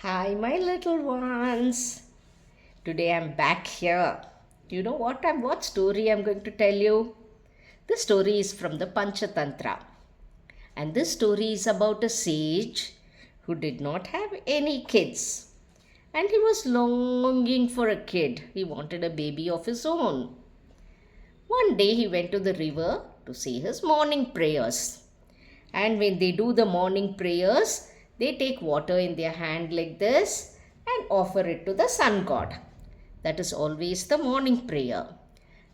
Hi, my little ones. Today I'm back here. You know what story I'm going to tell you? This story is from the Panchatantra. And this story is about a sage who did not have any kids. And he was longing for a kid. He wanted a baby of his own. One day he went to the river to say his morning prayers. And when they do the morning prayers, they take water in their hand like this and offer it to the sun god. That is always the morning prayer.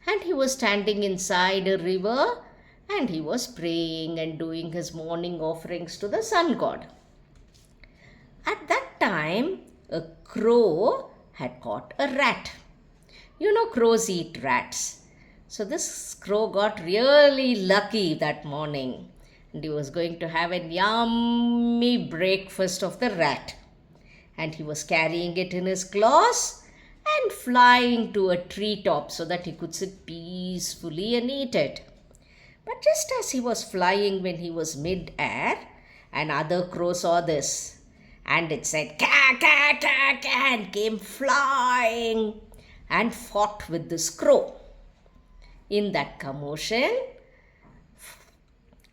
And he was standing inside a river and he was praying and doing his morning offerings to the sun god. At that time, a crow had caught a rat. You know, crows eat rats. So this crow got really lucky that morning. And he was going to have a yummy breakfast of the rat. And he was carrying it in his claws and flying to a treetop so that he could sit peacefully and eat it. But just as he was flying when he was mid-air, another crow saw this. And it said, "Ka, ka, ka, ka," and came flying and fought with this crow. In that commotion,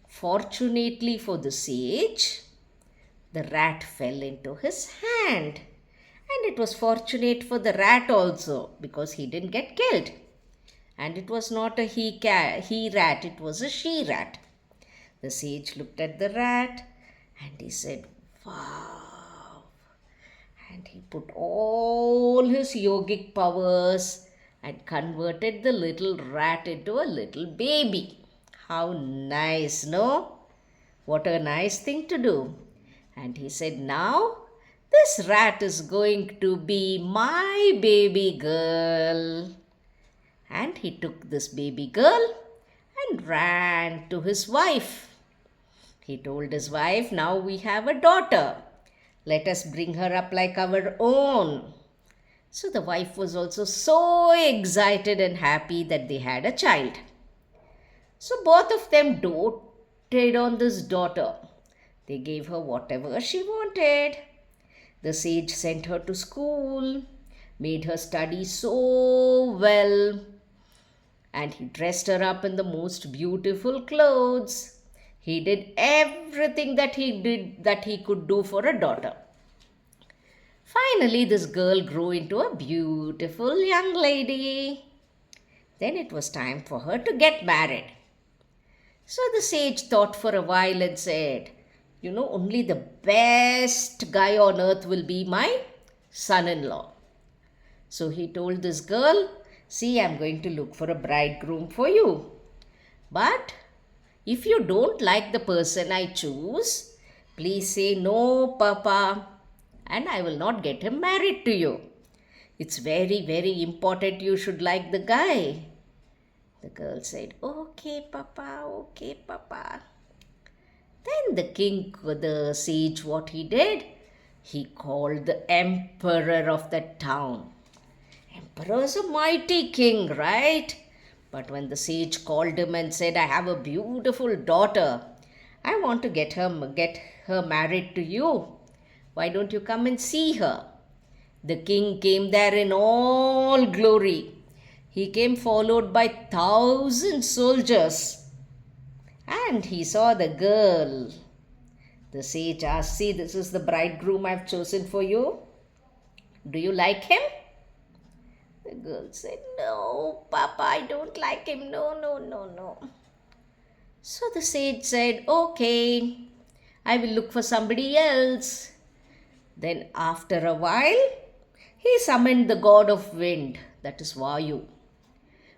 fortunately for the sage, the rat fell into his hand. And it was fortunate for the rat also because he didn't get killed. And it was not a he rat, it was a she rat. The sage looked at the rat and he said, "Wow." And he put all his yogic powers and converted the little rat into a little baby. How nice, no? What a nice thing to do. And he said, "Now this rat is going to be my baby girl." And he took this baby girl and ran to his wife. He told his wife, "Now we have a daughter. Let us bring her up like our own." So the wife was also so excited and happy that they had a child. So both of them doted on this daughter. They gave her whatever she wanted. The sage sent her to school, made her study so well, and he dressed her up in the most beautiful clothes. He did everything that he could do for a daughter. Finally, this girl grew into a beautiful young lady. Then it was time for her to get married. So the sage thought for a while and said, only the best guy on earth will be my son in law. So he told this girl, "See, I'm going to look for a bridegroom for you. But if you don't like the person I choose, please say no, Papa, and I will not get him married to you. It's very, very important you should like the guy." The girl said, "Okay, Papa, okay, Papa." Then the sage, what he did? He called the emperor of that town. Emperor is a mighty king, right? But when the sage called him and said, "I have a beautiful daughter. I want to get her married to you. Why don't you come and see her?" The king came there in all glory. He came followed by 1,000 soldiers. And he saw the girl. The sage asked, "See, this is the bridegroom I've chosen for you. Do you like him?" The girl said, "No, Papa, I don't like him. No, no, no, no." So the sage said, "Okay, I will look for somebody else." Then after a while, he summoned the god of wind, that is Vayu.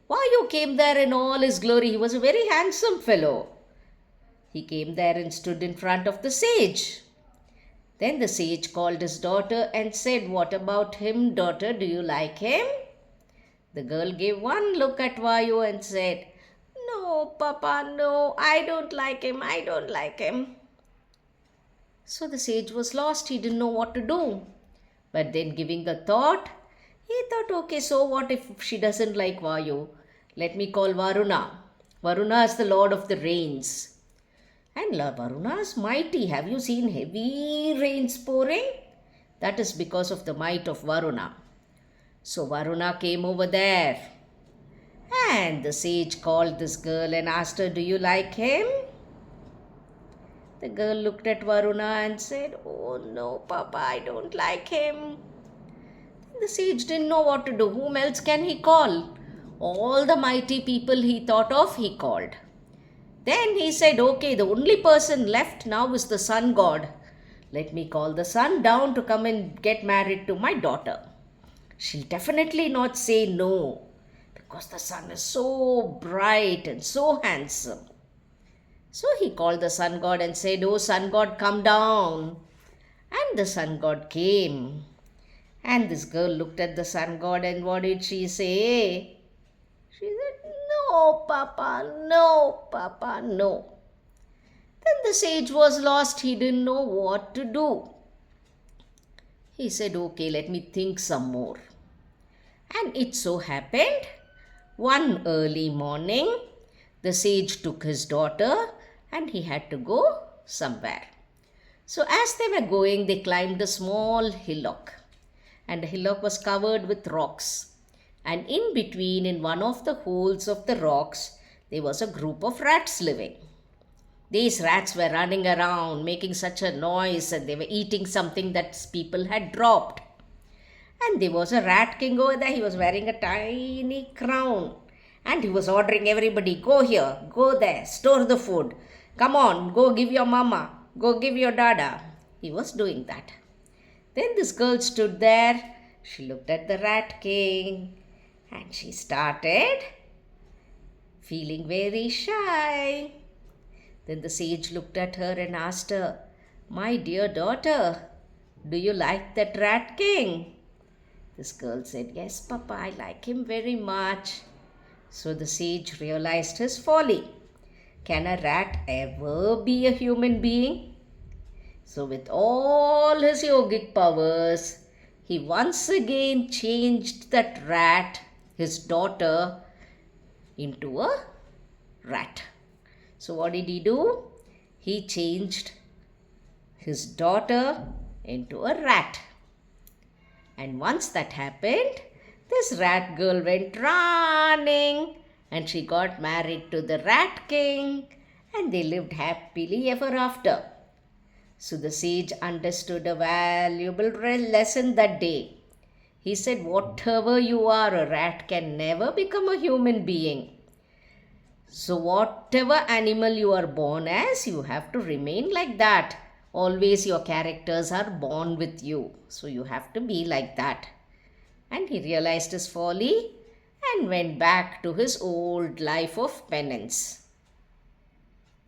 Vayu came there in all his glory. He was a very handsome fellow. He came there and stood in front of the sage. Then the sage called his daughter and said, "What about him, daughter? Do you like him?" The girl gave one look at Vayu and said, "No, Papa, no, I don't like him. I don't like him." So the sage was lost. He didn't know what to do. But then, giving a thought, he thought, "Okay, so what if she doesn't like Vayu? Let me call Varuna. Varuna is the lord of the rains. And Lord Varuna is mighty. Have you seen heavy rains pouring? That is because of the might of Varuna. So Varuna came over there, and the sage called this girl and asked her, "Do you like him?" The girl looked at Varuna and said, "Oh no, Papa, I don't like him." The sage didn't know what to do. Whom else can he call? All the mighty people he thought of, he called. Then he said, "Okay, the only person left now is the sun god. Let me call the sun down to come and get married to my daughter. She'll definitely not say no because the sun is so bright and so handsome." So he called the sun god and said, "Oh, sun god, come down." And the sun god came. And this girl looked at the sun god, and what did she say? She said, "No, Papa, no, Papa, no." Then the sage was lost. He didn't know what to do. He said, "Okay, let me think some more." And it so happened, one early morning, the sage took his daughter and he had to go somewhere. So as they were going, they climbed a small hillock, and the hillock was covered with rocks. And in between, in one of the holes of the rocks, there was a group of rats living. These rats were running around, making such a noise, and they were eating something that people had dropped. And there was a rat king over there. He was wearing a tiny crown. And he was ordering everybody, "Go here, go there, store the food. Come on, go give your mama, go give your dada." He was doing that. Then this girl stood there. She looked at the rat king and she started feeling very shy. Then the sage looked at her and asked her, "My dear daughter, do you like that rat king?" This girl said, "Yes, Papa, I like him very much." So the sage realized his folly. Can a rat ever be a human being? So with all his yogic powers, he once again changed that rat, his daughter, into a rat. So what did he do? He changed his daughter into a rat. And once that happened, this rat girl went running and she got married to the rat king, and they lived happily ever after. So the sage understood a valuable lesson that day. He said, whatever you are, a rat can never become a human being. So whatever animal you are born as, you have to remain like that. Always your characters are born with you. So you have to be like that. And he realized his folly and went back to his old life of penance.